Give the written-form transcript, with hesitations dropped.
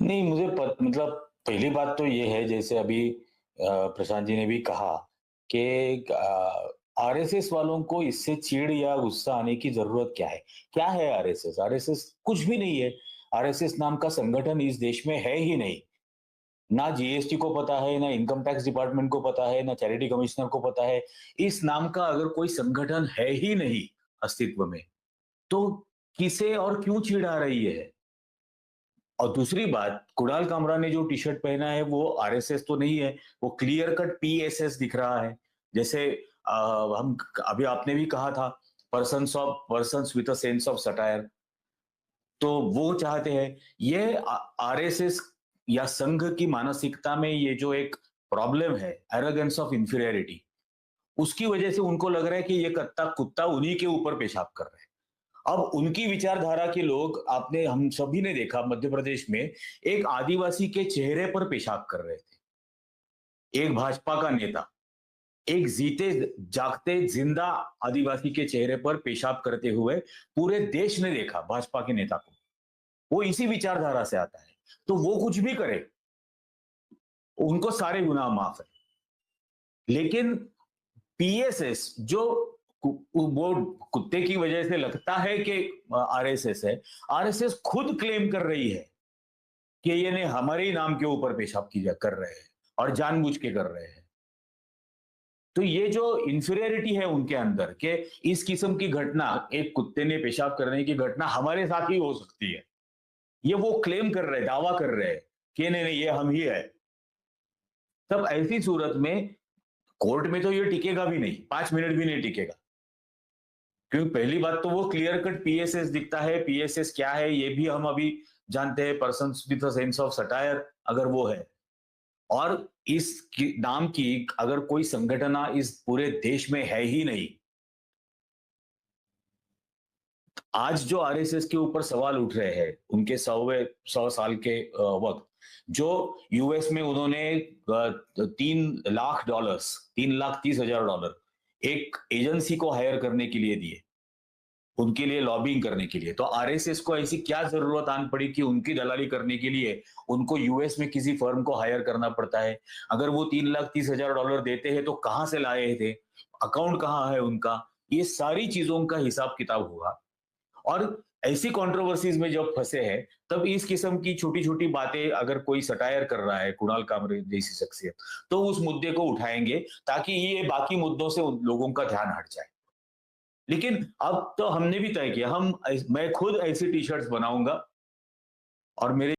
नहीं, मतलब पहली बात तो ये है, जैसे अभी प्रशांत जी ने भी कहा कि आरएसएस वालों को इससे चिढ़ या गुस्सा आने की ज़रूरत क्या है? क्या है आरएसएस? आरएसएस कुछ भी नहीं है। आरएसएस नाम का संगठन इस देश में है ही नहीं। ना जीएसटी को पता है, ना इनकम टैक्स डिपार्टमेंट को पता है, ना चैरिटी कमिश्नर को पता है। इस नाम का अगर कोई संगठन है ही नहीं अस्तित्व में, तो किसे और क्यों चिढ़ आ रही है? और दूसरी बात, कुणाल कामरा ने जो टी-शर्ट पहना है वो आरएसएस तो नहीं है, वो क्लियर कट पीएसएस दिख रहा है। जैसे अ, हम अभी आपने भी कहा था persons with a sense of satire, तो वो चाहते हैं। ये आरएसएस या संघ की मानसिकता में ये जो एक प्रॉब्लम है, एरोगेंस ऑफ इंफीरियरिटी, उसकी वजह से उनको लग रहा है कि ये कत्ता कुत्ता उन्हीं के ऊपर पेशाब कर रहा है। अब उनकी विचारधारा के लोग, आपने हम सभी ने देखा मध्य प्रदेश में एक आदिवासी के चेहरे पर पेशाब कर रहे थे। एक भाजपा का नेता, एक जीते जागते जिंदा आदिवासी के चेहरे पर पेशाब करते हुए पूरे देश ने देखा भाजपा के नेता को। वो इसी विचारधारा से आता है। तो वो कुछ भी करे, उनको सारे गुनाह माफ है। लेकिन पीएसएस जो वो कुत्ते की वजह से लगता है कि आरएसएस है, आरएसएस खुद क्लेम कर रही है कि ये ने हमारे ही नाम के ऊपर पेशाब किया कर रहे हैं और जानबूझ के कर रहे हैं। तो ये जो इंफीरियरिटी है उनके अंदर कि इस किस्म की घटना, एक कुत्ते ने पेशाब करने की घटना हमारे साथ ही हो सकती है, ये वो क्लेम कर रहे हैं, दावा कर रहे हैं कि नहीं नहीं ये हम ही है। तब ऐसी सूरत में कोर्ट में तो ये टिकेगा भी नहीं, 5 मिनट भी नहीं टिकेगा। क्योंकि पहली बात तो वो क्लियर कट पीएसएस दिखता है। पीएसएस क्या है ये भी हम अभी जानते हैं, person with a sense of satire, अगर वो है। और इस नाम की अगर कोई संगठना इस पूरे देश में है ही नहीं। आज जो आरएसएस के ऊपर सवाल उठ रहे हैं उनके 100 साल के वक्त, जो यूएस में उन्होंने $3 लाख, $3,30,000 एक एजेंसी को हायर करने के लिए दिए, उनके लिए लॉबिंग करने के लिए। तो आरएसएस को ऐसी क्या जरूरत आन पड़ी कि उनकी दलाली करने के लिए उनको यूएस में किसी फर्म को हायर करना पड़ता है? अगर वो $3,30,000 देते हैं तो कहां से लाए थे, अकाउंट कहां है उनका? ये सारी चीजों का हिसाब किताब हुआ। और ऐसी कंट्रोवर्सीज में जब फंसे हैं, तब इस किस्म की छोटी छोटी बातें अगर कोई सटायर कर रहा है, कुणाल कामरे जैसी शख्सियत, तो उस मुद्दे को उठाएंगे ताकि ये बाकी मुद्दों से उन लोगों का ध्यान हट जाए। लेकिन अब तो हमने भी तय किया, मैं खुद ऐसी टी शर्ट्स बनाऊंगा और मेरे